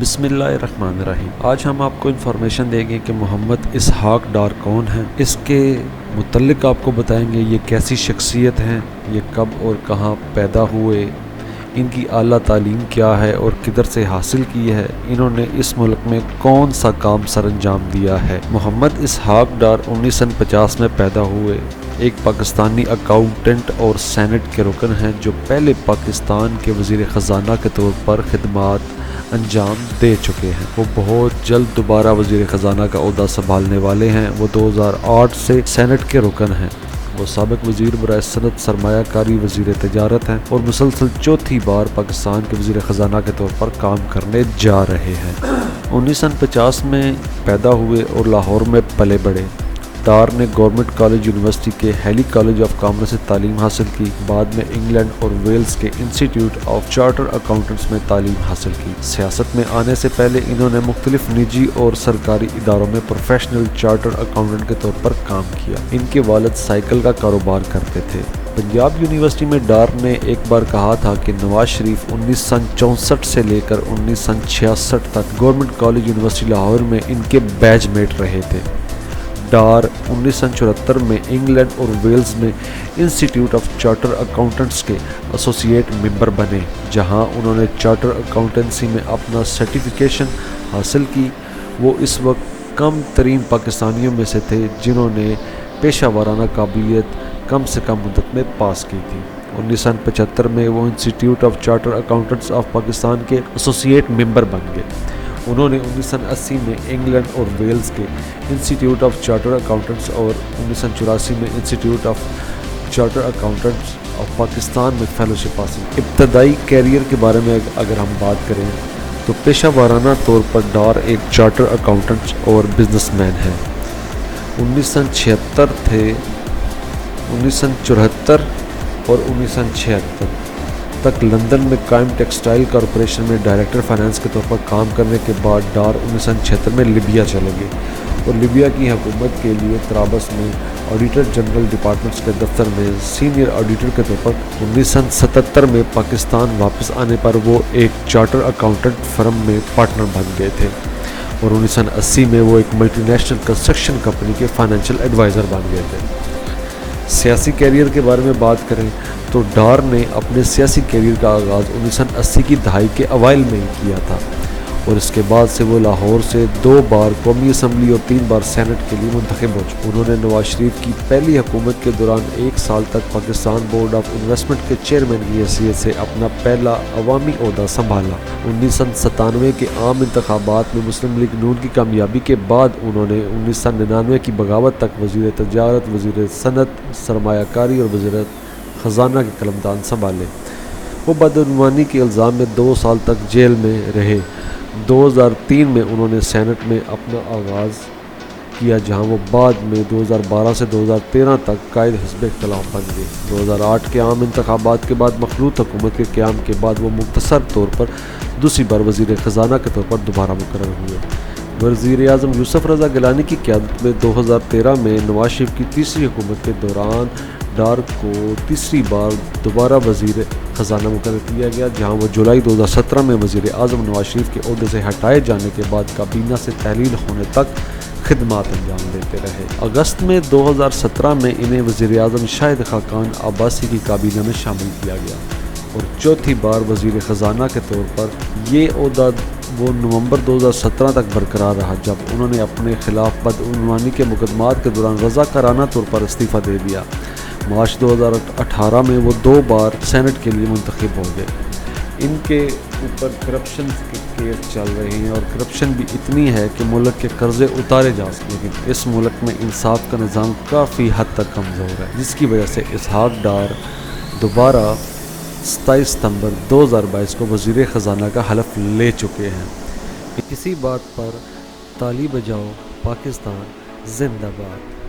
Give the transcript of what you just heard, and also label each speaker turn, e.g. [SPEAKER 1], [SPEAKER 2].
[SPEAKER 1] بسم اللہ الرحمن الرحیم۔ آج ہم آپ کو انفارمیشن دیں گے کہ محمد اسحاق ڈار کون ہیں، اس کے متعلق آپ کو بتائیں گے یہ کیسی شخصیت ہیں، یہ کب اور کہاں پیدا ہوئے، ان کی اعلیٰ تعلیم کیا ہے اور کدھر سے حاصل کی ہے، انہوں نے اس ملک میں کون سا کام سر انجام دیا ہے۔ محمد اسحاق ڈار 1950 میں پیدا ہوئے، ایک پاکستانی اکاؤنٹنٹ اور سینٹ کے رکن ہیں جو پہلے پاکستان کے وزیر خزانہ کے طور پر خدمات انجام دے چکے ہیں۔ وہ بہت جلد دوبارہ وزیر خزانہ کا عہدہ سنبھالنے والے ہیں۔ وہ 2008 سے سینٹ کے رکن ہیں۔ وہ سابق وزیر برائے صنعت، سرمایہ کاری، وزیر تجارت ہیں اور مسلسل چوتھی بار پاکستان کے وزیر خزانہ کے طور پر کام کرنے جا رہے ہیں۔ 1950 میں پیدا ہوئے اور لاہور میں پلے بڑھے۔ ڈار نے گورنمنٹ کالج یونیورسٹی کے ہیلی کالج آف کامرس سے تعلیم حاصل کی، بعد میں انگلینڈ اور ویلز کے انسٹیٹیوٹ آف چارٹر اکاؤنٹنٹس میں تعلیم حاصل کی۔ سیاست میں آنے سے پہلے انہوں نے مختلف نجی اور سرکاری اداروں میں پروفیشنل چارٹر اکاؤنٹنٹ کے طور پر کام کیا۔ ان کے والد سائیکل کا کاروبار کرتے تھے۔ پنجاب یونیورسٹی میں ڈار نے ایک بار کہا تھا کہ نواز شریف 1964 سے لے کر 1966 تک گورنمنٹ کالج یونیورسٹی لاہور میں ان کے بیچ میٹ رہے تھے۔ ڈار 1974 میں انگلینڈ اور ویلز میں انسٹیٹیوٹ آف چارٹر اکاؤنٹنٹس کے ایسوسیٹ ممبر بنے، جہاں انہوں نے چارٹر اکاؤنٹنسی میں اپنا سرٹیفکیشن حاصل کی۔ وہ اس وقت کم ترین پاکستانیوں میں سے تھے جنہوں نے پیشہ ورانہ قابلیت کم سے کم مدت میں پاس کی تھی۔ 1975 میں وہ institute of charter accountants of Pakistan کے ایسوسیٹ ممبر بن گئے۔ انہوں نے 1980 میں انگلینڈ اور ویلز کے انسٹیٹیوٹ آف چارٹر اکاؤنٹنٹس اور 1984 میں institute of charter accountants of Pakistan میں فیلوشپ حاصل کی۔ ابتدائی کیریئر کے بارے میں اگر ہم بات کریں تو پیشہ ورانہ طور پر ڈار ایک چارٹر اکاؤنٹنٹ اور بزنس مین ہیں۔ 1976 تھے 1974 اور 1976 تک لندن میں قائم ٹیکسٹائل کارپوریشن میں ڈائریکٹر فائنانس کے طور پر کام کرنے کے بعد ڈار 1976 میں لیبیا چلے گئے اور لیبیا کی حکومت کے لیے طرابلس میں آڈیٹر جنرل ڈپارٹمنٹس کے دفتر میں سینئر آڈیٹر کے طور پر 1977 میں پاکستان واپس آنے پر وہ ایک چارٹر اکاؤنٹنٹ فرم میں پارٹنر بن گئے تھے اور 1980 میں وہ ایک ملٹی نیشنل کنسٹرکشن کمپنی کے فائنینشیل ایڈوائزر بن گئے تھے۔ سیاسی کیریئر کے بارے میں بات کریں تو ڈار نے اپنے سیاسی کیریئر کا آغاز 1980 کی دہائی کے اوائل میں ہی کیا تھا اور اس کے بعد سے وہ لاہور سے 2 بار قومی اسمبلی اور 3 بار سینٹ کے لیے منتخب ہو چکے۔ انہوں نے نواز شریف کی پہلی حکومت کے دوران 1 سال تک پاکستان بورڈ آف انویسٹمنٹ کے چیئرمین کی حیثیت سے اپنا پہلا عوامی عہدہ سنبھالا۔ 1997 کے عام انتخابات میں مسلم لیگ نون کی کامیابی کے بعد انہوں نے 1999 کی بغاوت تک وزیر تجارت، وزیر صنعت، سرمایہ کاری اور وزیر خزانہ کے قلمدان سنبھالے۔ وہ بدعنوانی کے الزام میں 2 سال تک جیل میں رہے۔ 2003 میں انہوں نے سینٹ میں اپنا آغاز کیا، جہاں وہ بعد میں 2012 سے 2013 تک قائد حزب اختلاف بن گئے۔ 2008 کے عام انتخابات کے بعد مخلوط حکومت کے قیام کے بعد وہ مختصر طور پر دوسری بار وزیر خزانہ کے طور پر دوبارہ مقرر ہوئے۔ وزیر اعظم یوسف رضا گیلانی کی قیادت میں 2013 میں نواز شریف کی تیسری حکومت کے دوران ڈار کو تیسری بار دوبارہ وزیر خزانہ مقرر کیا گیا، جہاں وہ جولائی 2017 میں وزیر اعظم نواز شریف کے عہدے سے ہٹائے جانے کے بعد کابینہ سے تحلیل ہونے تک خدمات انجام دیتے رہے۔ اگست میں 2017 میں انہیں وزیر اعظم شاہد خاقان عباسی کی کابینہ میں شامل کیا گیا اور چوتھی بار وزیر خزانہ کے طور پر یہ عہدہ وہ نومبر 2017 تک برقرار رہا، جب انہوں نے اپنے خلاف بدعنوانی کے مقدمات کے دوران رضاکارانہ طور پر استعفیٰ دے دیا۔ مارچ 2018 میں وہ 2 بار سینٹ کے لیے منتخب ہو گئے۔ ان کے اوپر کرپشن کے کیس چل رہے ہیں اور کرپشن بھی اتنی ہے کہ ملک کے قرضے اتارے جا سکتے ہیں، لیکن اس ملک میں انصاف کا نظام کافی حد تک کمزور ہے، جس کی وجہ سے اسحاق ڈار دوبارہ 27 ستمبر 2022 کو وزیر خزانہ کا حلف لے چکے ہیں۔ کسی بات پر تالی بجاؤ، پاکستان زندہ باد۔